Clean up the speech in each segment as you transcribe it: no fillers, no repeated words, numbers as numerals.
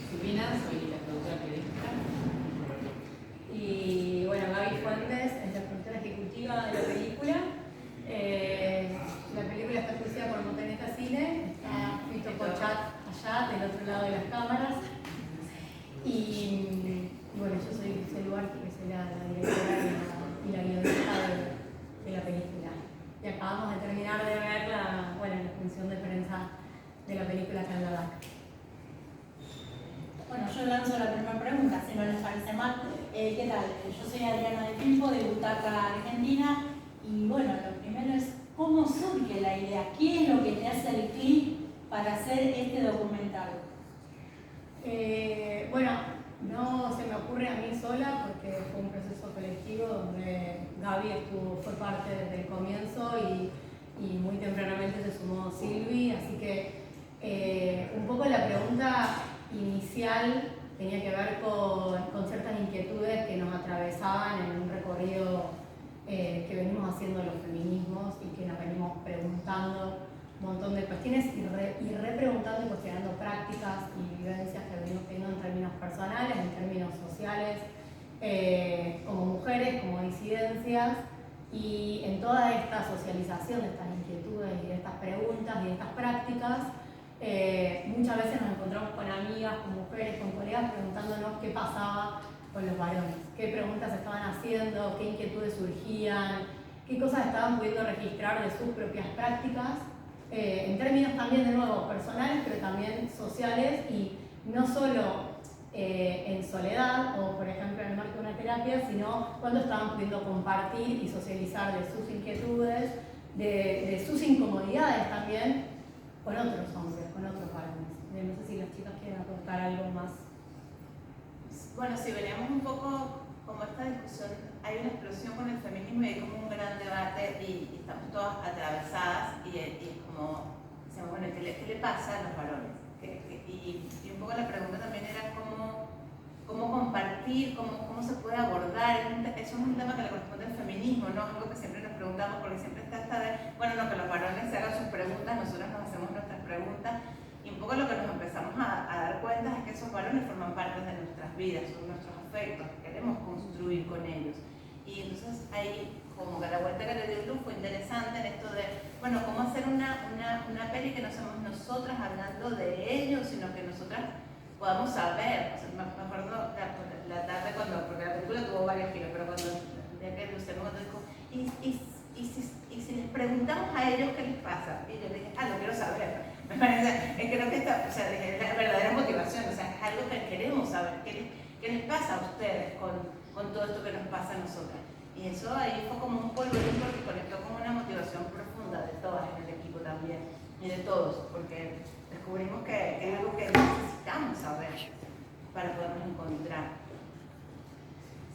Silvina, soy la productora periodística. Y bueno, Gaby Fuentes es la productora ejecutiva de la película. La película está producida por Montañeta Cine, está Fito Pochat allá, del otro lado de las cámaras. Y bueno, yo soy Giselle Duarte, que soy la directora y la guionista de la película. Y acabamos de terminar de ver la función de prensa de la película acá en la DAC. Bueno, yo lanzo la primera pregunta, si no les parece mal. ¿Qué tal? Yo soy Adriana de Pimpo, de Butaca Argentina. Y bueno, lo primero es, ¿cómo surge la idea? ¿Qué es lo que te hace el clic para hacer este documental? Bueno, no se me ocurre a mí sola porque fue un proceso colectivo donde Gaby fue parte desde el comienzo y muy tempranamente se sumó Silvi, así que un poco la pregunta inicial tenía que ver con ciertas inquietudes que nos atravesaban en un recorrido que venimos haciendo los feminismos y que nos venimos preguntando un montón de cuestiones y repreguntando y cuestionando prácticas y vivencias que venimos teniendo en términos personales, en términos sociales, como mujeres, como disidencias, y en toda esta socialización de estas inquietudes y de estas preguntas y de estas prácticas, muchas veces nos encontramos con amigas, con mujeres, con colegas preguntándonos qué pasaba con los varones, qué preguntas estaban haciendo, qué inquietudes surgían, qué cosas estaban pudiendo registrar de sus propias prácticas, en términos también de nuevo personales, pero también sociales, y no solo en soledad o por ejemplo en el marco de una terapia, sino cuando estaban pudiendo compartir y socializar de sus inquietudes, de sus incomodidades también con otros hombres, con otros varones. No sé si las chicas quieren aportar algo más. Bueno, si veníamos un poco como esta discusión, hay una explosión con el feminismo y hay como un gran debate y estamos todas atravesadas y es como, decimos, bueno, ¿qué le pasa a los varones? Y un poco la pregunta también era cómo compartir, cómo se puede abordar. Eso es un tema que le corresponde al feminismo, ¿no? Algo que siempre nos preguntamos, porque siempre está esta de, bueno, no, que los varones se hagan sus preguntas, nosotros nos hacemos nuestras preguntas. Y un poco lo que nos empezamos a dar cuenta es que esos varones forman parte de nuestras vidas, son nuestros afectos, queremos construir con ellos. Y entonces ahí, como que la vuelta que le dio Luz fue interesante en esto de, bueno, cómo hacer una peli que no somos nosotras hablando de ellos, sino que nosotras podamos saber. O sea, me acuerdo la tarde porque la película tuvo varios giros, pero cuando ya que Luciano dijo, y si les preguntamos a ellos qué les pasa, y yo dije, lo quiero saber. Me parece, creo que esta, o sea, es la verdadera motivación, o sea, es algo que queremos saber, qué les pasa a ustedes con todo esto que nos pasa a nosotras. Y eso ahí fue como un polvorín porque conectó con una motivación profunda de todas en el equipo también, y de todos, porque descubrimos que es algo que necesitamos saber para podernos encontrar.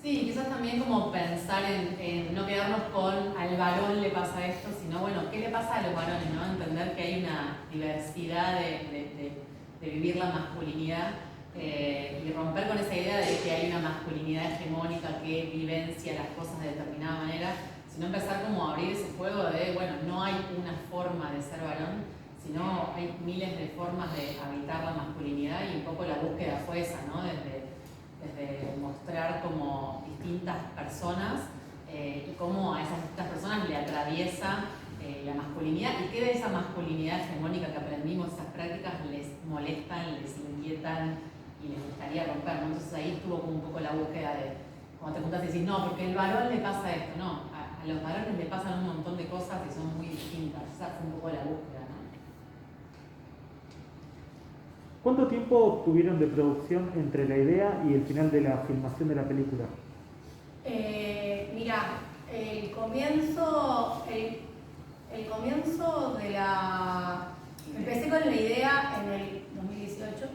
Sí, quizás también como pensar en no quedarnos con al varón le pasa esto, sino bueno, ¿qué le pasa a los varones? ¿No? Entender que hay una diversidad de vivir la masculinidad y romper con esa idea de que hay una masculinidad hegemónica que vivencia las cosas de determinada manera, sino empezar como a abrir ese juego de, bueno, no hay una forma de ser varón, sino hay miles de formas de habitar la masculinidad y un poco la búsqueda fue esa, ¿no? Desde mostrar como distintas personas y cómo a esas distintas personas le atraviesa la masculinidad y qué de esa masculinidad hegemónica que aprendimos, esas prácticas les molestan, les inquietan y les gustaría romper, ¿no? Entonces ahí estuvo como un poco la búsqueda de, cuando te preguntas y decís, no, porque el varón le pasa esto, no, a los varones le pasan un montón de cosas que son muy distintas, esa fue un poco la búsqueda, ¿no? ¿Cuánto tiempo tuvieron de producción entre la idea y el final de la filmación de la película? Mira, el comienzo de la... Empecé con la idea en el 2018.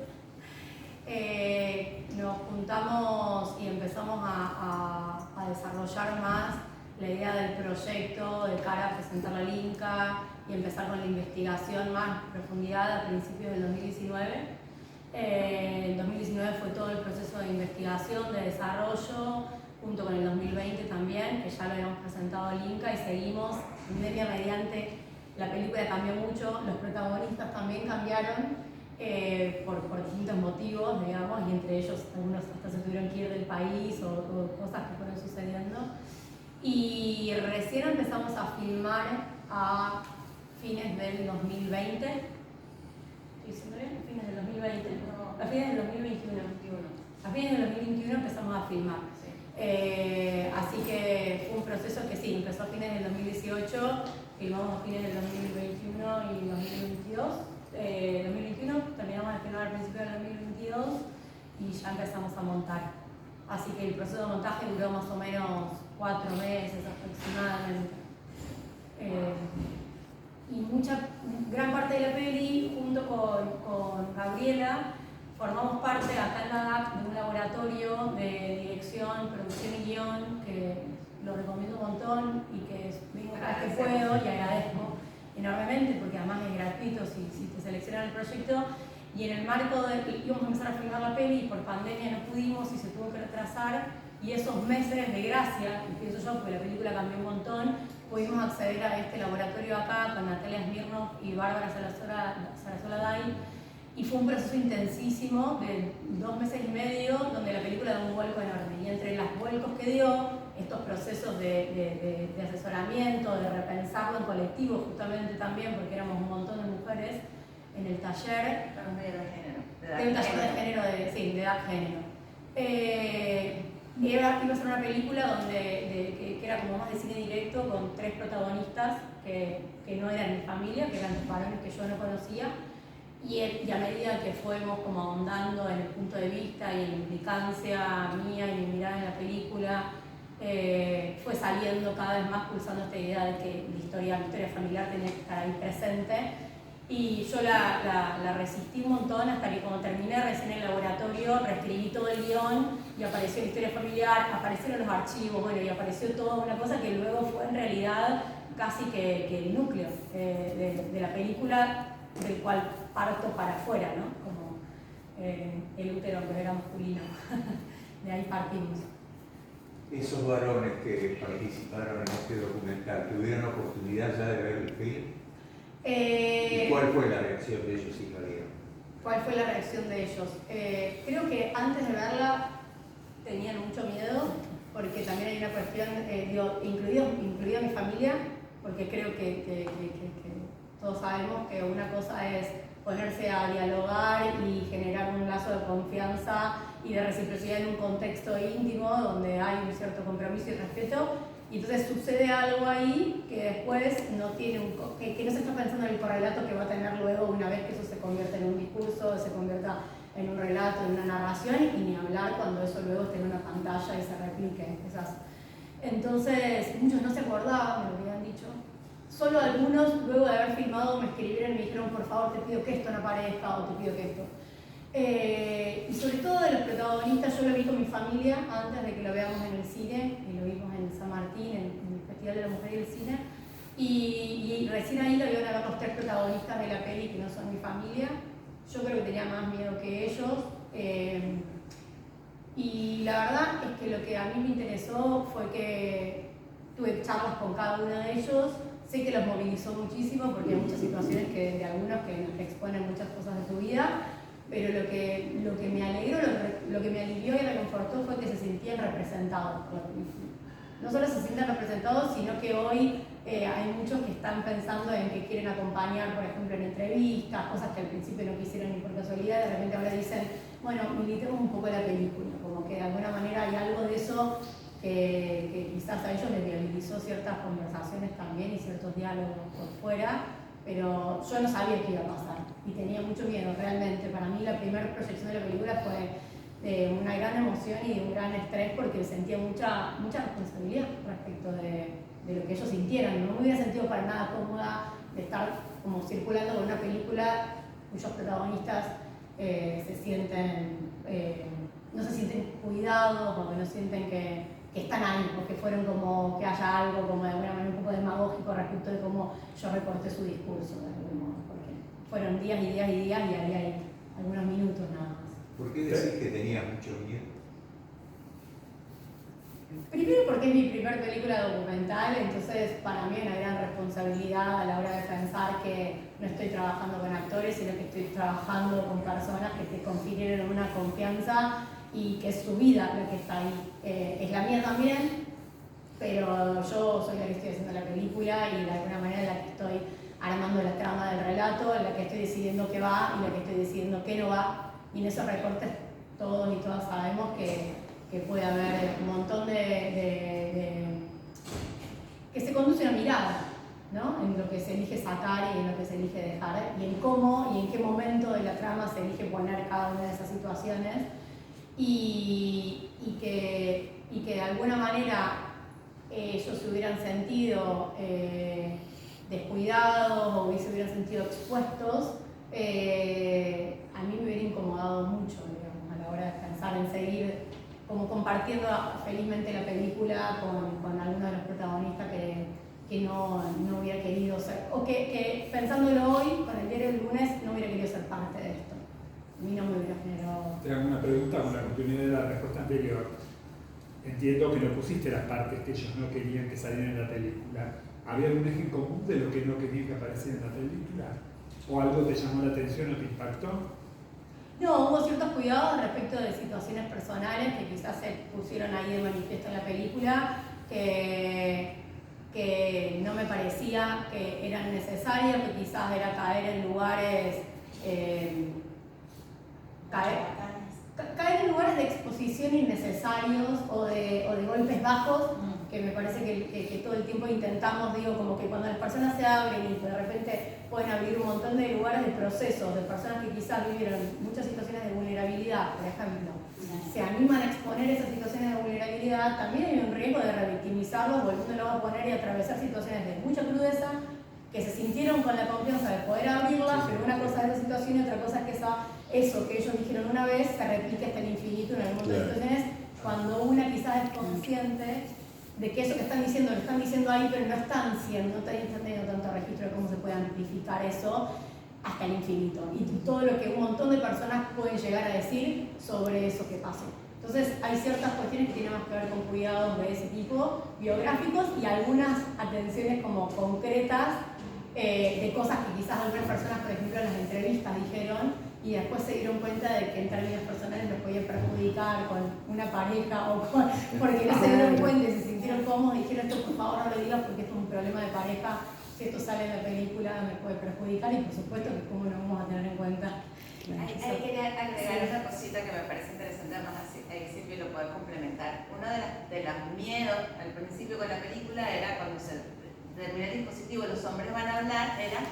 Nos juntamos y empezamos a desarrollar más la idea del proyecto de cara a presentarlo al Inca y empezar con la investigación más en profundidad a principios del 2019. El 2019 fue todo el proceso de investigación, de desarrollo, junto con el 2020 también, que ya lo habíamos presentado al Inca y seguimos, pandemia mediante, la película cambió mucho, los protagonistas también cambiaron por distintos motivos, digamos, y entre ellos algunos hasta se tuvieron que ir del país o cosas que fueron sucediendo. Y recién empezamos a filmar a fines del 2020. ¿Estoy diciendo bien? Fines del 2020. A fines del 2021. A fines del 2021 empezamos a filmar. Así que fue un proceso que sí, empezó a fines del 2018, filmamos a fines del 2021 y 2022. 2021 terminamos de filmar al principio del 2022 y ya empezamos a montar. Así que el proceso de montaje duró más o menos 4 meses aproximadamente. Y gran parte de la peli, junto con Gabriela, formamos parte acá en la DAC de un laboratorio de dirección, producción y guión que lo recomiendo un montón y que vengo cada vez que puedo y agradezco enormemente porque además es gratuito si te seleccionan el proyecto. Y en el marco de íbamos a empezar a filmar la peli y por pandemia no pudimos y se tuvo que retrasar, y esos meses de gracia, y pienso yo porque la película cambió un montón, pudimos acceder a este laboratorio acá con Natalia Smirnov y Bárbara Sarasola Day, y fue un proceso intensísimo de 2 meses y medio donde la película dio un vuelco enorme, y entre los vuelcos que dio, estos procesos de asesoramiento, de repensarlo en colectivo justamente también, porque éramos un montón de mujeres en el taller. Un taller de género. De edad género. Iba a ser una película que era como más de cine directo, con 3 protagonistas que no eran mi familia, que eran varones que yo no conocía. Y a medida que fuimos como ahondando en el punto de vista y en la implicancia mía y mi mirada en la película, fue saliendo cada vez más pulsando esta idea de que la historia familiar tenía que estar ahí presente. Y yo la resistí un montón hasta que cuando terminé recién en el laboratorio, reescribí todo el guión y apareció la historia familiar, aparecieron los archivos, bueno, y apareció toda una cosa que luego fue en realidad casi que el núcleo de la película, del cual parto para afuera, ¿no? Como el útero, que era masculino. De ahí partimos. Esos varones que participaron en este documental, ¿tuvieron oportunidad ya de ver el film? ¿Y cuál fue la reacción de ellos si lo vieron? ¿Cuál fue la reacción de ellos? Creo que antes de verla tenían mucho miedo, porque también hay una cuestión, incluido mi familia, porque creo que todos sabemos que una cosa es ponerse a dialogar y generar un lazo de confianza y de reciprocidad en un contexto íntimo donde hay un cierto compromiso y respeto, y entonces sucede algo ahí que después no tiene que no se está pensando en el correlato que va a tener luego una vez que eso se convierta en un discurso, se convierta en un relato, en una narración, y ni hablar cuando eso luego esté en una pantalla y se replique. Entonces muchos no se acordaban, me lo habían dicho. Solo algunos, luego de haber filmado, me escribieron y me dijeron: por favor, te pido que esto no aparezca, o te pido que esto. Y sobre todo de los protagonistas, yo lo vi con mi familia antes de que lo veamos en el cine, y lo vimos en San Martín, en el Festival de la Mujer y el Cine, y recién ahí lo iban a ver los 3 protagonistas de la peli que no son mi familia. Yo creo que tenía más miedo que ellos, y la verdad es que lo que a mí me interesó fue que tuve charlas con cada uno de ellos. Sé que los movilizó muchísimo porque hay muchas situaciones de algunos que nos exponen muchas cosas de tu vida, pero lo que me alegró, lo que me alivió y reconfortó fue que se sentían representados por la película. No solo se sienten representados, sino que hoy hay muchos que están pensando en que quieren acompañar, por ejemplo, en entrevistas, cosas que al principio no quisieron ni por casualidad, de repente ahora dicen: bueno, militemos un poco la película, como que de alguna manera hay algo de eso que quizás a ellos les viabilizó ciertas conversaciones también y ciertos diálogos por fuera, pero yo no sabía qué iba a pasar y tenía mucho miedo realmente. Para mí la primera proyección de la película fue de una gran emoción y de un gran estrés, porque sentía mucha responsabilidad respecto de lo que ellos sintieran. No me hubiera sentido para nada cómoda de estar como circulando con una película cuyos protagonistas no se sienten cuidados, o que no sienten que están ahí, o que fueron como que haya algo como de alguna manera un poco demagógico respecto de cómo yo recorté su discurso de algún modo, porque fueron días y días y días y había algunos minutos nada más. ¿Por qué decís que tenías mucho miedo? Primero porque es mi primer película documental, entonces para mí es una gran responsabilidad a la hora de pensar que no estoy trabajando con actores, sino que estoy trabajando con personas que te confieren una confianza y que es su vida la que está ahí. Es la mía también, pero yo soy la que estoy haciendo la película y de alguna manera la que estoy armando la trama del relato, la que estoy decidiendo qué va y la que estoy decidiendo qué no va. Y en esos recortes todos y todas sabemos que puede haber un montón que se conduce una mirada, ¿no? En lo que se elige sacar y en lo que se elige dejar, y en cómo y en qué momento de la trama se elige poner cada una de esas situaciones, y que de alguna manera ellos se hubieran sentido descuidados o se hubieran sentido expuestos, a mí me hubiera incomodado mucho, digamos, a la hora de pensar en seguir como compartiendo felizmente la película con alguno de los protagonistas que no hubiera querido ser, o que pensándolo hoy, con el diario del lunes, no hubiera querido ser parte de esto. A mí no me hubiera generado... Te hago una pregunta con la continuidad de la respuesta anterior. Entiendo que no pusiste las partes que ellos no querían que salieran en la película. ¿Había algún eje en común de lo que no querían que apareciera en la película? ¿O algo te llamó la atención o te impactó? No, hubo ciertos cuidados respecto de situaciones personales que quizás se pusieron ahí de manifiesto en la película, que no me parecía que eran necesarios, que quizás era caer en lugares... caer en lugares de exposición innecesarios o de golpes bajos, que me parece que todo el tiempo intentamos, digo, como que cuando las personas se abren y de repente pueden abrir un montón de lugares de procesos, de personas que quizás vivieron muchas situaciones de vulnerabilidad, por ejemplo, se animan a exponer esas situaciones de vulnerabilidad, también hay un riesgo de revictimizarlos, volviéndolos a poner y atravesar situaciones de mucha crudeza, que se sintieron con la confianza de poder abrirlas, pero una cosa es esa situación y otra cosa es que eso que ellos dijeron una vez se replique hasta el infinito en algún montón de situaciones, cuando una quizás es consciente de que eso que están diciendo lo están diciendo ahí, pero no están teniendo tanto registro de cómo se puede amplificar eso hasta el infinito. Y todo lo que un montón de personas pueden llegar a decir sobre eso que pasó. Entonces hay ciertas cuestiones que tienen más que ver con cuidados de ese tipo, biográficos, y algunas atenciones como concretas de cosas que quizás algunas personas, por ejemplo, en las entrevistas dijeron, y después se dieron cuenta de que en términos personales los podía perjudicar con una pareja o porque no se dieron cuenta y se sintieron cómodos y dijeron esto por favor no lo digas porque esto es un problema de pareja, si esto sale en la película me puede perjudicar, y por supuesto que cómo no vamos a tener en cuenta. Ahí quería agregar una cosita que me parece interesante, además ahí Silvia lo puede complementar. Uno de los miedos al principio con la película era cuando se termina el dispositivo, los hombres van a hablar, era,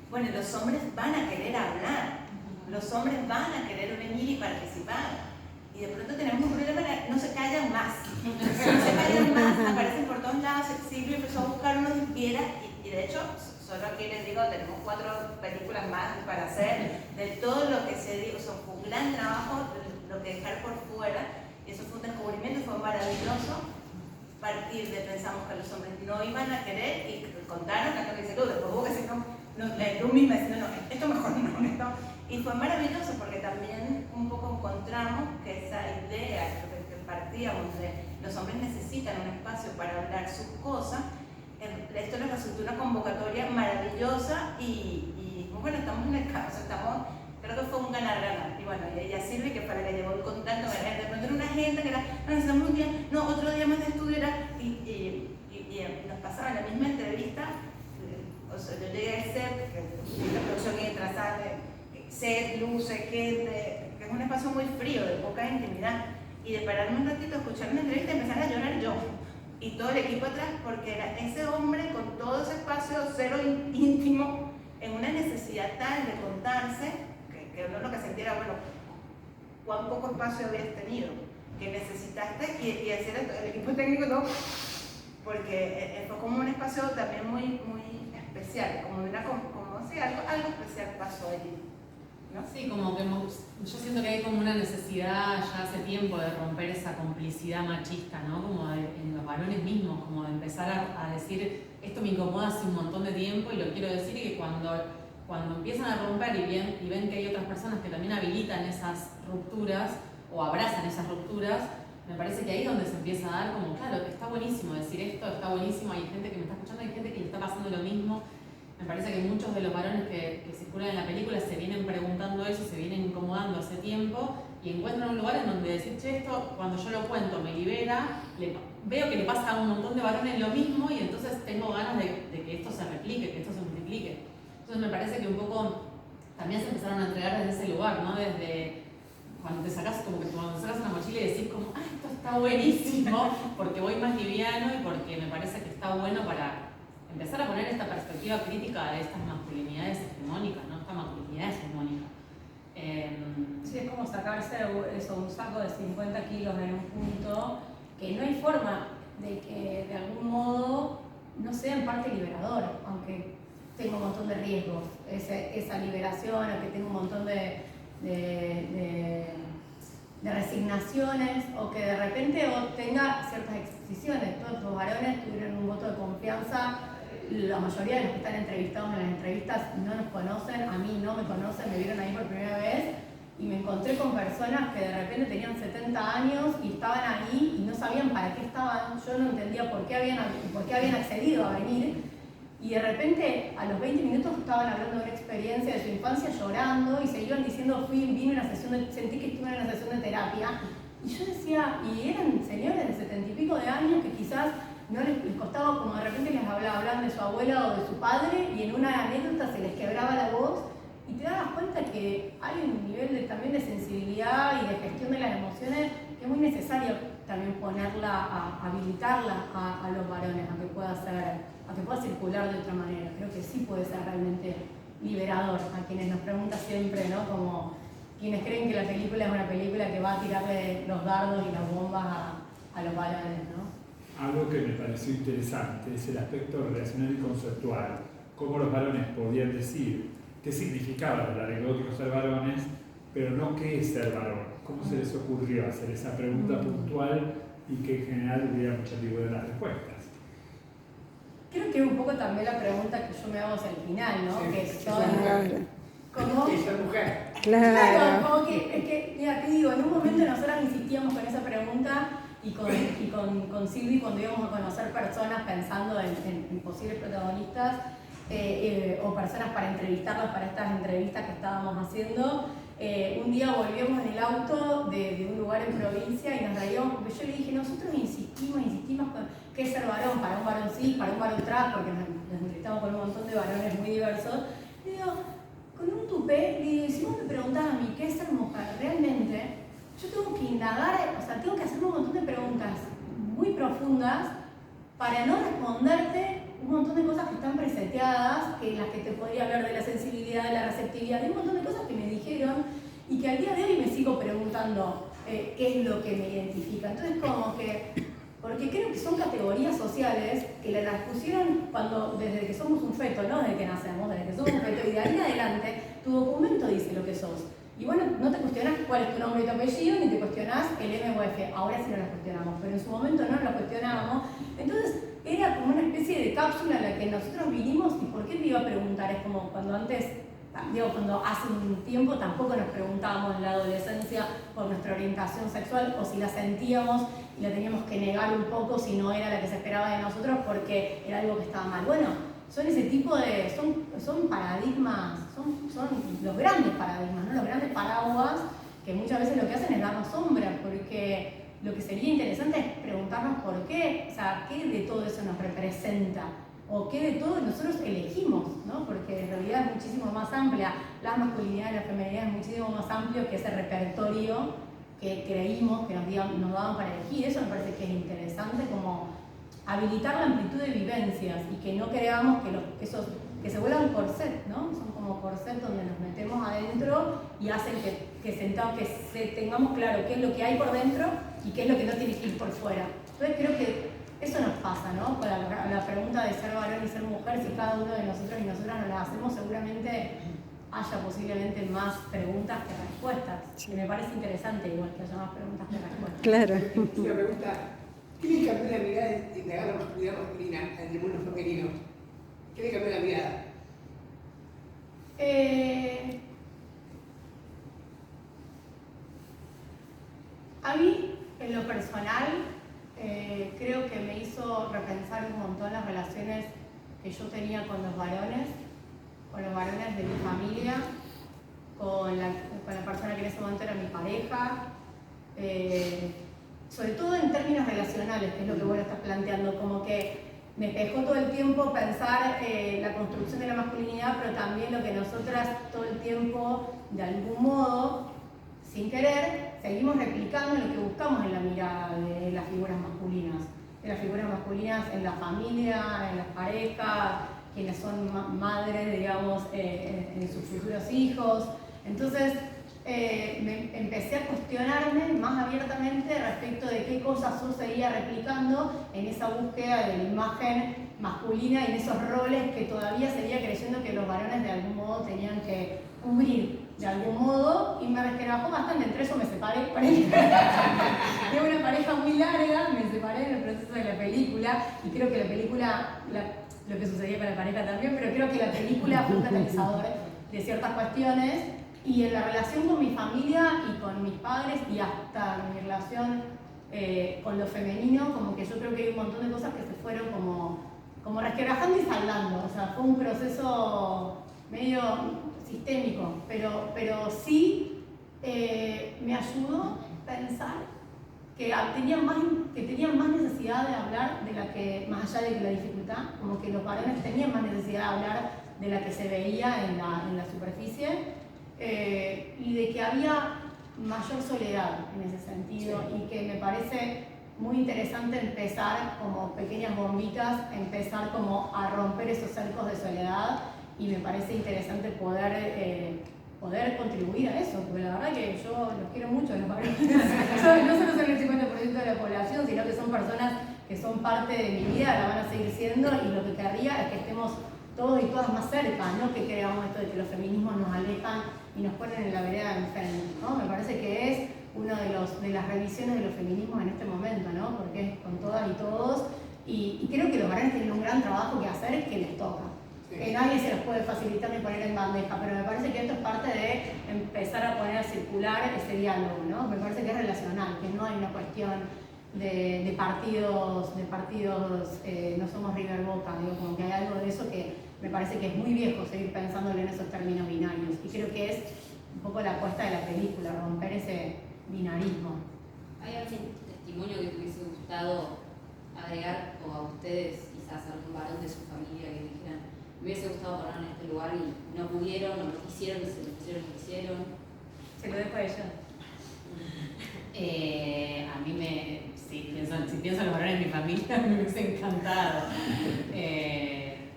bueno, los hombres van a querer hablar. Los hombres van a querer unir y participar. Y de pronto tenemos un problema, no se callan más. No se callan más, aparecen por todos lados. Silvia empezó a buscar uno que quiera, y de hecho, solo aquí les digo, tenemos 4 películas más para hacer, de todo lo que se dijo. Fue un gran trabajo lo que dejar por fuera, y eso fue un descubrimiento, fue maravilloso. Partir de pensamos que los hombres no iban a querer, y contaron lo que dice Lu, después hubo que decir, Lu misma diciendo, no, esto mejor no, esto. Y fue maravilloso porque también un poco encontramos que esa idea que partíamos de los hombres necesitan un espacio para hablar sus cosas, esto les resultó una convocatoria maravillosa, y bueno, estamos en el caso, creo que fue un ganar-ganar. Y bueno, y ella sirve que para que llevó el contacto, de pronto era una agenda que era, no, necesitamos un día, no, otro día más de estudio era, y nos pasaba la misma entrevista, o sea, yo llegué al set, que la producción y set, luces, gente, que es un espacio muy frío, de poca intimidad, y de pararme un ratito a escuchar una entrevista y empezar a llorar yo y todo el equipo atrás, porque era ese hombre con todo ese espacio cero íntimo, en una necesidad tal de contarse, que uno lo que sentía era, bueno, cuán poco espacio habías tenido, que necesitaste, y hacer el equipo técnico todo, porque fue como un espacio también muy, muy especial, como si algo especial pasó allí. ¿No? Sí, como que yo siento que hay como una necesidad ya hace tiempo de romper esa complicidad machista, ¿no? Como en los varones mismos, como de empezar a decir, esto me incomoda hace un montón de tiempo y lo quiero decir, y que cuando empiezan a romper y ven que hay otras personas que también habilitan esas rupturas o abrazan esas rupturas, me parece que ahí es donde se empieza a dar como, claro, está buenísimo decir esto, está buenísimo, hay gente que me está escuchando, hay gente que le está pasando lo mismo. Me parece que muchos de los varones que circulan en la película se vienen preguntando eso, se vienen incomodando hace tiempo y encuentran un lugar en donde decir, che, esto cuando yo lo cuento me libera, veo que le pasa a un montón de varones lo mismo y entonces tengo ganas de que esto se replique, que esto se multiplique. Entonces me parece que un poco también se empezaron a entregar desde ese lugar, ¿no? Desde cuando te sacas, como que cuando sacas una mochila y decís como, esto está buenísimo, porque voy más liviano y porque me parece que está bueno para empezar a poner esta perspectiva crítica de estas masculinidades hegemónicas, ¿no? Esta masculinidad hegemónica. Sí, es como sacarse eso, un saco de 50 kilos en un punto, que no hay forma de que de algún modo no sea en parte liberador, aunque tenga un montón de riesgos, esa liberación, o que tenga un montón de resignaciones, o que de repente tenga ciertas exposiciones. Todos los varones tuvieron un voto de confianza. La mayoría de los que están entrevistados en las entrevistas no nos conocen, a mí no me conocen, me vieron ahí por primera vez y me encontré con personas que de repente tenían 70 años y estaban ahí y no sabían para qué estaban. Yo no entendía por qué habían accedido a venir y de repente a los 20 minutos estaban hablando de una experiencia de su infancia llorando y se iban diciendo, sentí que estuve en una sesión de terapia y yo decía, y eran señores de 70 y pico de años que quizás no les costaba, como de repente les hablaban de su abuela o de su padre y en una anécdota se les quebraba la voz y te dabas cuenta que hay un nivel también de sensibilidad y de gestión de las emociones que es muy necesario también habilitarla a los varones a que pueda circular de otra manera. Creo que sí puede ser realmente liberador a quienes nos preguntan siempre, ¿no? Como quienes creen que la película es una película que va a tirarle los dardos y las bombas a los varones, ¿no? Algo que me pareció interesante es el aspecto relacional y conceptual. Cómo los varones podían decir qué significaba para el anecdótico ser varones, pero no qué es ser varón. ¿Cómo se les ocurrió hacer esa pregunta puntual y que en general hubiera mucha ambigüedad en las respuestas? Creo que un poco también la pregunta que yo me hago hacia el final, ¿no? Sí, que son ¿cómo? Y ser mujer. Claro, como que, mira, te digo, en un momento nosotras insistíamos con esa pregunta y con Silvi cuando íbamos a conocer personas pensando en posibles protagonistas o personas para entrevistarlas para estas entrevistas que estábamos haciendo. Un día volvíamos en el auto de un lugar en provincia y nos reíamos porque yo le dije, nosotros insistimos con qué es ser varón, para un varón sí, para un varón trans, porque nos entrevistamos con un montón de varones muy diversos. Le digo, con un tupé, le digo, y si vos me preguntás a mí qué es ser mujer, realmente, yo tengo que indagar, o sea, tengo que hacerme un montón de preguntas muy profundas para no responderte un montón de cosas que están preseteadas, que en las que te podría hablar de la sensibilidad, de la receptividad, de un montón de cosas que me dijeron y que al día de hoy me sigo preguntando qué es lo que me identifica. Entonces, como que, porque creo que son categorías sociales que las pusieron desde que somos un feto, no desde que nacemos, desde que somos un feto, y de ahí en adelante tu documento dice lo que sos. Y bueno, no te cuestionas cuál es tu nombre y tu apellido, ni te cuestionas el M o F. Ahora sí no las cuestionamos, pero en su momento no lo cuestionábamos. Entonces, era como una especie de cápsula a la que nosotros vinimos. ¿Y por qué te iba a preguntar? Es como cuando cuando hace un tiempo tampoco nos preguntábamos en la adolescencia por nuestra orientación sexual o si la sentíamos y la teníamos que negar un poco si no era la que se esperaba de nosotros porque era algo que estaba mal. Bueno, son ese tipo de, son paradigmas, son los grandes paradigmas, ¿no? Los grandes paraguas que muchas veces lo que hacen es darnos sombra, porque lo que sería interesante es preguntarnos por qué, o sea, qué de todo eso nos representa, o qué de todo nosotros elegimos, ¿no? Porque en realidad es muchísimo más amplia, la masculinidad y la feminidad es muchísimo más amplio que ese repertorio que creímos que nos daban para elegir. Eso me parece que es interesante, como habilitar la amplitud de vivencias y que no creamos que se vuelvan corset, ¿no? Son como corset donde nos metemos adentro y hacen que tengamos claro qué es lo que hay por dentro y qué es lo que no tiene que ir por fuera. Entonces creo que eso nos pasa, ¿no? Con la pregunta de ser varón y ser mujer, si cada uno de nosotros y nosotras nos la hacemos, seguramente haya posiblemente más preguntas que respuestas. Y me parece interesante igual que haya más preguntas que respuestas. Claro. Una pregunta, ¿qué le cambió la mirada de negar la masculinidad masculina en el mundo femenino? ¿Qué le cambió la mirada? A mí, en lo personal, que yo tenía con los varones de mi familia, con la persona que en ese momento era mi pareja, sobre todo en términos relacionales, que es lo que vos estás planteando, como que me dejó todo el tiempo pensar la construcción de la masculinidad, pero también lo que nosotras todo el tiempo, de algún modo, sin querer, seguimos replicando lo que buscamos en la mirada de las figuras masculinas. De las figuras masculinas en la familia, en las parejas, quienes son madres, digamos, en sus futuros hijos. Entonces, empecé a cuestionarme más abiertamente respecto de qué cosas yo seguía replicando en esa búsqueda de la imagen masculina y en esos roles que todavía seguía creyendo que los varones de algún modo tenían que cubrir de algún modo, y me resquebrajó bastante. Entre eso me separé. Tengo una pareja muy larga, me separé en el proceso de la película, y creo que la película, lo que sucedía con la pareja también, pero creo que la película fue un catalizador de ciertas cuestiones, y en la relación con mi familia y con mis padres, y hasta en mi relación con lo femenino, como que yo creo que hay un montón de cosas que se fueron como resquebrajando y saldando. O sea, fue un proceso medio sistémico, pero sí me ayudó a pensar que tenían más necesidad de hablar de la que, más allá de la dificultad, como que los varones tenían más necesidad de hablar de la que se veía en la superficie, y de que había mayor soledad en ese sentido, y que me parece muy interesante empezar como pequeñas bombitas, empezar como a romper esos cercos de soledad, y me parece interesante poder contribuir a eso, porque la verdad que yo los quiero mucho, los varones. No solo son el 50% de la población, sino que son personas que son parte de mi vida, la van a seguir siendo, y lo que querría es que estemos todos y todas más cerca, no que creamos esto de que los feminismos nos alejan y nos ponen en la vereda de enfrente, ¿no? Me parece que es una de las revisiones de los feminismos en este momento, ¿no? Porque es con todas y todos, y creo que los varones tienen un gran trabajo que hacer, que les toca. Que nadie se los puede facilitar ni poner en bandeja, pero me parece que esto es parte de empezar a poner a circular ese diálogo, ¿no? Me parece que es relacional, que no hay una cuestión de partidos, no somos River Boca, digo, como que hay algo de eso que me parece que es muy viejo seguir pensándolo en esos términos binarios, y creo que es un poco la apuesta de la película, romper ese binarismo. ¿Hay algún testimonio que te hubiese gustado agregar, o a ustedes, quizás algún varón de su familia que dijeran, me hubiese gustado parar en este lugar y no pudieron, o no quisieron, se lo hicieron? Se lo dejo a ella. A mí si pienso en los varones de mi familia, me hubiese encantado.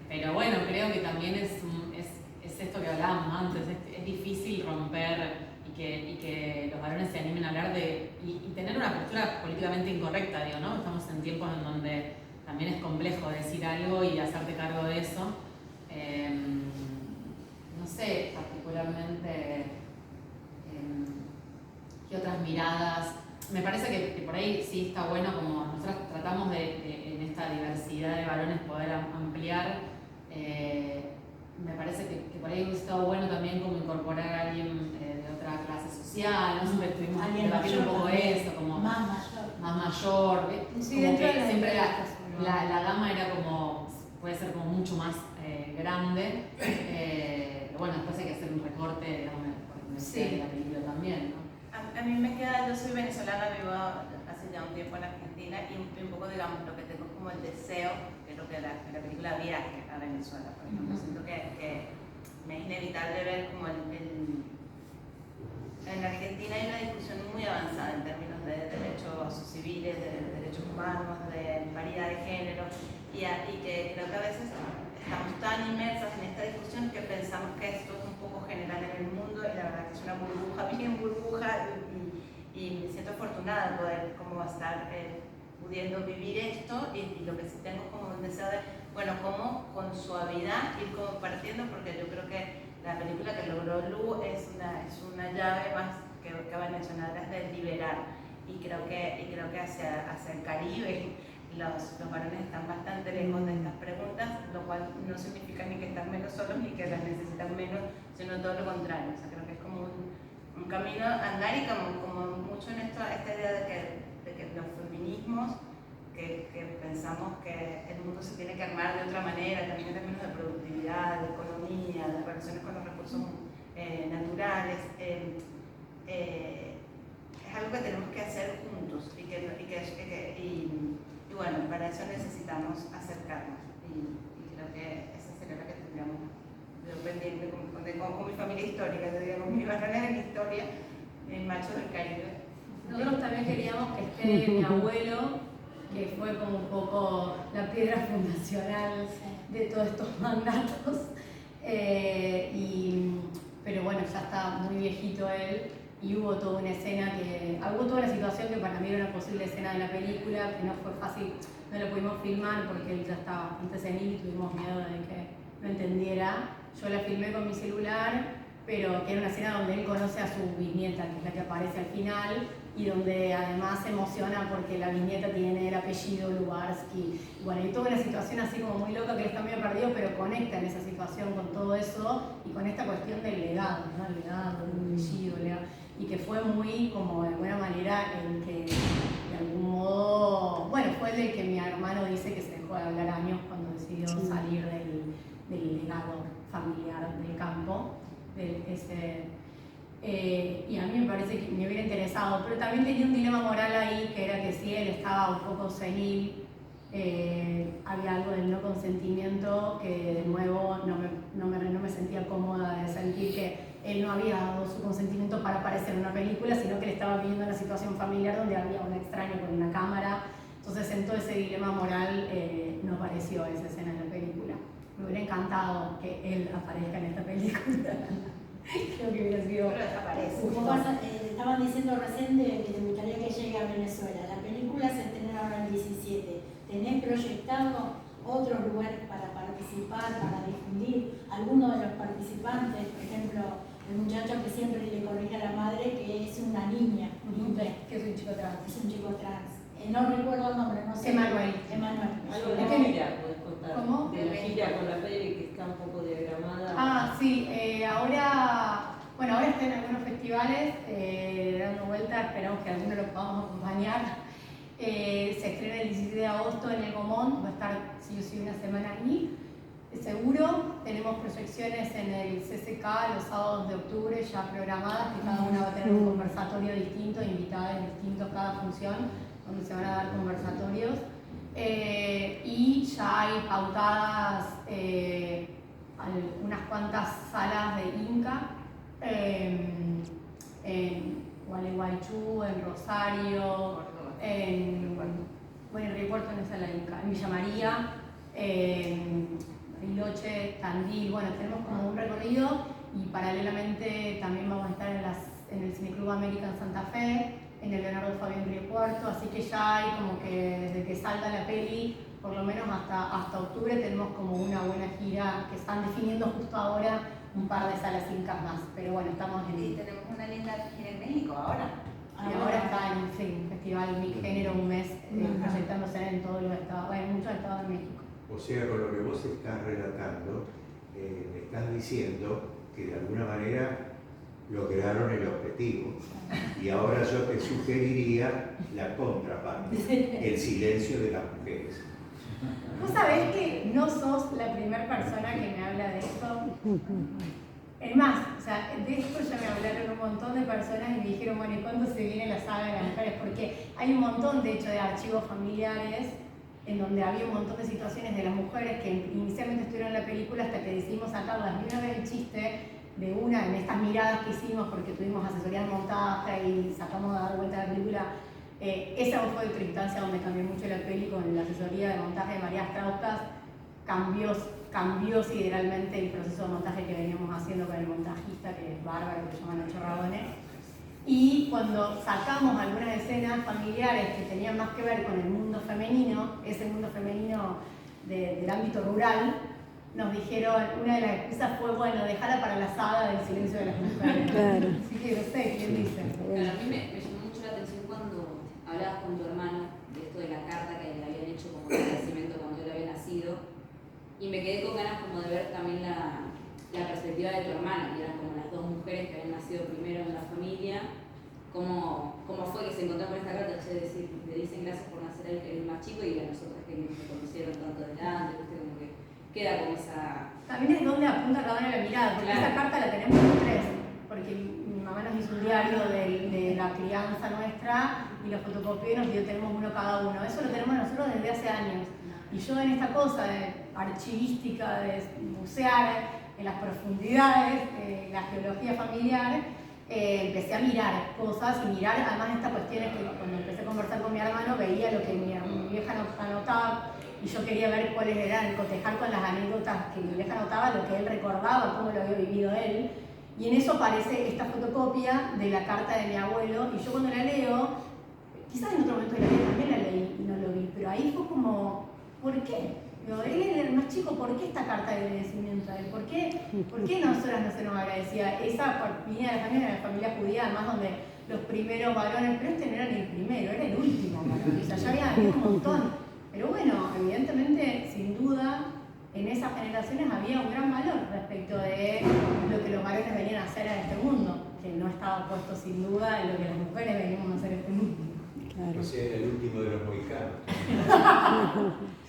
Pero bueno, creo que también es esto que hablábamos antes, es difícil romper y que los varones se animen a hablar y tener una postura políticamente incorrecta, digo, ¿no? Estamos en tiempos en donde también es complejo decir algo y hacerte cargo de eso. No sé particularmente qué otras miradas. Me parece que por ahí sí está bueno, como nosotros tratamos en esta diversidad de varones poder ampliar. Me parece que por ahí hubiese estado bueno también como incorporar a alguien de otra clase social, ¿no? Siempre estuvimos debatiendo un poco eso, como más mayor. Sí, como que siempre la gama era como, puede ser como mucho más grande. Bueno, después hay que hacer un recorte, digamos, de la película también, ¿no? A mí me queda, yo soy venezolana, vivo hace ya un tiempo en Argentina, y un poco, digamos, lo que tengo como el deseo, que es lo que la película viaje a Venezuela, por ejemplo. Siento que me es inevitable ver como en Argentina hay una discusión muy avanzada en términos de derechos civiles, de derechos humanos, de paridad de género, y que creo que a veces estamos tan inmersas en esta discusión que pensamos que esto es un poco general en el mundo, y la verdad que es una burbuja, bien burbuja, y me siento afortunada de poder como estar pudiendo vivir esto, y lo que sí tengo como un deseo de, bueno, como con suavidad ir compartiendo, porque yo creo que la película que logró Lu es una llave más que acaba de mencionar, es de liberar, y creo que hacia el Caribe los varones están bastante lejos de estas preguntas, lo cual no significa ni que están menos solos ni que las necesitan menos, sino todo lo contrario. O sea, creo que es como un camino a andar, y como mucho en esta idea de que los feminismos que pensamos que el mundo se tiene que armar de otra manera, también en términos de productividad, de economía, de relaciones con los recursos naturales. Es algo que tenemos que hacer juntos y bueno, para eso necesitamos acercarnos y creo que esa sería la que tendríamos yo pendiente con mi familia histórica, digamos, mis varones de la historia, machos del Caribe. Nosotros también queríamos que esté mi abuelo, que fue como un poco la piedra fundacional de todos estos mandatos, pero bueno, ya está muy viejito él. Y hubo toda una escena hubo toda una situación que para mí era una posible escena de la película, que no fue fácil, no lo pudimos filmar porque él ya estaba bastante senil y tuvimos miedo de que no entendiera. Yo la filmé con mi celular, pero que era una escena donde él conoce a su bisnieta, que es la que aparece al final, y donde además se emociona porque la bisnieta tiene el apellido Lubarsky. Y bueno, hay toda una situación así como muy loca que él está medio perdido, pero conecta en esa situación con todo eso y con esta cuestión del legado, ¿no? El legado, el apellido, el legado. Y que fue muy, como de alguna manera, en que de algún modo, bueno, fue el que mi hermano dice que se dejó de hablar años cuando decidió salir del legado familiar del campo, y a mí me parece que me hubiera interesado, pero también tenía un dilema moral ahí, que era que si él estaba un poco senil, había algo del no consentimiento que de nuevo no me sentía cómoda de sentir que él no había dado su consentimiento para aparecer en una película, sino que él estaba viviendo una situación familiar donde había un extraño con una cámara. Entonces, en todo ese dilema moral no apareció esa escena en la película. Me hubiera encantado que él aparezca en esta película. Creo que hubiera sido... Pero desaparece. Estaban diciendo recién que te gustaría que llegue a Venezuela. La película se estrena ahora el 17. ¿Tenés proyectado otros lugares para participar, para difundir? ¿Alguno de los participantes, por ejemplo, el muchacho que siempre le corrige a la madre que es una niña, que es un chico trans? Es un chico trans. No recuerdo el nombre, no sé. Emanuel. Algo de la gira, puedes contar. ¿Cómo? De la gira con la peli que está un poco diagramada. Ah, sí, ahora está en algunos festivales dando vueltas, esperamos que algunos lo podamos acompañar. Se estrena el 17 de agosto en el Gomón, va a estar sí o sí una semana allí, seguro. Tenemos proyecciones en el CCK los sábados de octubre ya programadas, que cada una va a tener un conversatorio distinto, invitados distintos cada función, donde se van a dar conversatorios. Y ya hay pautadas unas cuantas salas de Inca, en Gualeguaychú, en Rosario, en Río Puerto no está la Inca, en Villa María, Bariloche, Tandil. Bueno, tenemos como un recorrido y paralelamente también vamos a estar en el Cineclub América en Santa Fe, en el Leonardo Fabio en Río Puerto, así que ya hay como que desde que salga la peli, por lo menos hasta octubre, tenemos como una buena gira que están definiendo justo ahora un par de salas incas más, pero bueno, estamos en... Y tenemos una linda gira en México ahora. Y ahora está en un festival Mi Género, un mes, proyectándose en todos los estados, en muchos estados de México. O sea, con lo que vos estás relatando, me estás diciendo que de alguna manera lograron el objetivo. Y ahora yo te sugeriría la contraparte, el silencio de las mujeres. ¿Vos sabés que no sos la primera persona que me habla de esto? Es más, o sea, de esto ya me hablaron un montón de personas y me dijeron, bueno, ¿y cuándo se viene la saga de las mujeres? Porque hay un montón, de hecho, de archivos familiares en donde había un montón de situaciones de las mujeres que inicialmente estuvieron en la película hasta que decidimos sacarlas. Y una vez el chiste de una, en estas miradas que hicimos, porque tuvimos asesoría de montaje y sacamos a dar vuelta a la película, esa fue otra instancia donde cambió mucho la peli con la asesoría de montaje de María Strauskas. Cambió sideralmente el proceso de montaje que veníamos haciendo con el montajista, que es bárbaro, que se llama Nacho Rabone. Y cuando sacamos algunas escenas familiares que tenían más que ver con el mundo femenino, ese mundo femenino del ámbito rural, nos dijeron, una de las excusas fue, bueno, dejala para la saga del silencio de las mujeres. Claro. Así que no sé, ¿quién dice? Claro, a mí me llamó mucho la atención cuando hablabas con tu hermano de esto de la carta que le habían hecho como agradecimiento cuando él había nacido, y me quedé con ganas como de ver también la perspectiva de tu hermana, que eran como las dos mujeres que habían nacido primero en la familia, cómo fue que se encontró con esta carta, le dicen gracias por nacer a él, que es el más chico, y a nosotros que nos conocieron tanto delante, ¿viste? Como que queda como esa... También es donde apunta cada uno la mirada, porque Claro. esa carta la tenemos los tres, porque mi mamá nos hizo un diario de la crianza nuestra y lo fotocopió y nos dio, tenemos uno cada uno. Eso lo tenemos nosotros desde hace años. Y yo en esta cosa de archivística, de bucear en las profundidades de la geología familiar, empecé a mirar cosas y mirar además estas cuestiones que cuando empecé a conversar con mi hermano veía lo que mi vieja anotaba y yo quería ver cuáles eran, cotejar con las anécdotas que mi vieja anotaba, lo que él recordaba, cómo lo había vivido él. Y en eso aparece esta fotocopia de la carta de mi abuelo y yo cuando la leo, quizás en otro momento de la vida también la leí y no lo vi, pero ahí fue como, ¿por qué? Digo, él era el más chico, ¿por qué esta carta de agradecimiento a él? ¿Por qué nosotras no se nos agradecía? Esa línea de la familia era la familia judía, además donde los primeros varones, pero este no era ni el primero, era el último varón, o sea, ya había un montón. Pero bueno, evidentemente, sin duda, en esas generaciones había un gran valor respecto de lo que los varones venían a hacer a este mundo, que no estaba puesto sin duda en lo que las mujeres veníamos a hacer a este mundo. Claro. O sea, era el último de los mohicanos.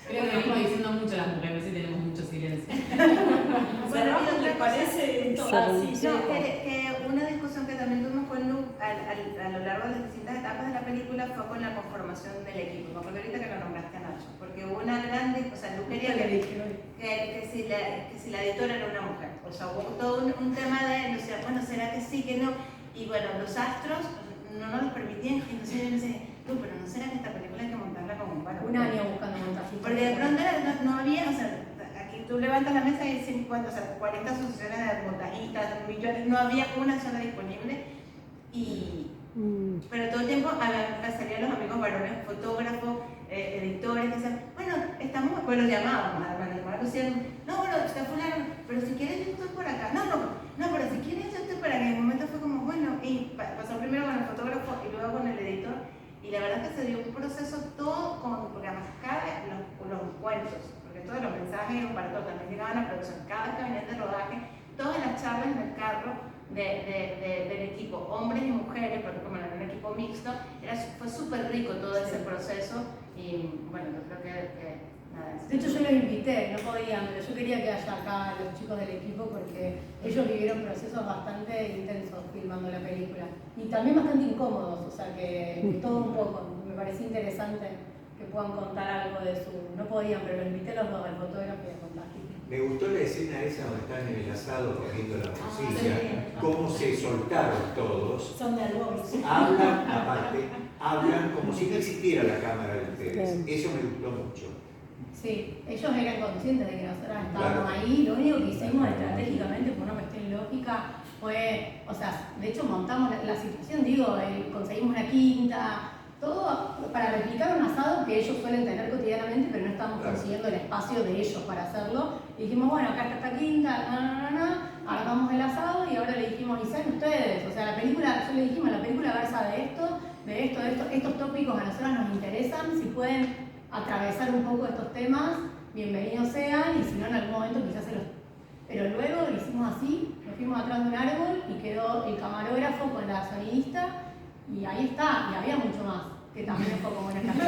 Creo que venimos diciendo mucho las mujeres y tenemos mucho silencio. Bueno, ¿les parece esto? Que una discusión que también tuvimos con Lu a lo largo de las distintas etapas de la película fue con la conformación del equipo, porque ahorita que lo nombraste a Nacho, porque hubo una gran discusión, o sea, Lu quería que si la editora era una mujer, o sea, hubo todo un tema de, o sea, bueno, ¿será que sí, que no? Y bueno, los astros no nos lo permitían, entonces yo decía, tú, pero ¿no será que esta película hay que montarla como un varón? Un año buscando montaje. Porque de pronto no había, o sea, aquí tú levantas la mesa y hay 50, o sea, 40 asociaciones de montajistas, millones, no había una sola disponible. Pero todo el tiempo salían los amigos varones, fotógrafos, editores, que decían, bueno, estamos, pues los llamábamos, además decían, no, bueno, está fulano, pero si quieres yo estoy por acá, no, pero si quieres yo estoy por acá. Y en un momento fue como, bueno, y pasó primero con el fotógrafo y luego con el editor. Y la verdad es que se dio un proceso todo porque además cada vez los cuentos, porque todos los mensajes eran para todos, también llegaban a producción, cada vez que venían de rodaje, todas las charlas en el carro del equipo, hombres y mujeres, porque como era un equipo mixto, fue súper rico todo ese proceso y bueno, yo creo que nada. De hecho yo los invité, no podían, pero yo quería que haya acá los chicos del equipo porque ellos vivieron procesos bastante intensos filmando la película y también bastante incómodos, o sea que todo un poco, me pareció interesante que puedan contar algo de su... No podían, pero los invité los dos, al fotógrafo y al montaje. Me gustó la escena esa donde están en el asado cogiendo la morcilla, cómo se soltaron todos. Son de algo. Hablan como si no existiera la cámara de ustedes. Eso me gustó mucho. Sí, ellos eran conscientes de que nosotros estábamos ahí, lo único que hicimos estratégicamente por una cuestión lógica fue, o sea, de hecho montamos la situación, digo, conseguimos una quinta, todo para replicar un asado que ellos suelen tener cotidianamente, pero no estábamos consiguiendo el espacio de ellos para hacerlo. Y dijimos, bueno, acá está esta quinta, armamos el asado y ahora le dijimos, ¿y saben ustedes? O sea, la película, yo le dijimos, la película versa de esto, estos tópicos a nosotros nos interesan, si pueden atravesar un poco estos temas, bienvenidos sean, y si no en algún momento quizás se los... Pero luego lo hicimos así, nos fuimos atrás de un árbol y quedó el camarógrafo con la sonidista y ahí está, y había mucho más, que también fue como un ejercicio,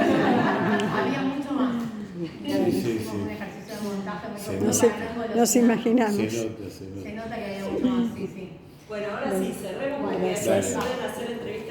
había mucho más. Hicimos un ejercicio de montaje muy profundo. Nos imaginamos. Se nota que había mucho más, sí. Bueno, ahora sí, cerremos porque pueden hacer entrevistas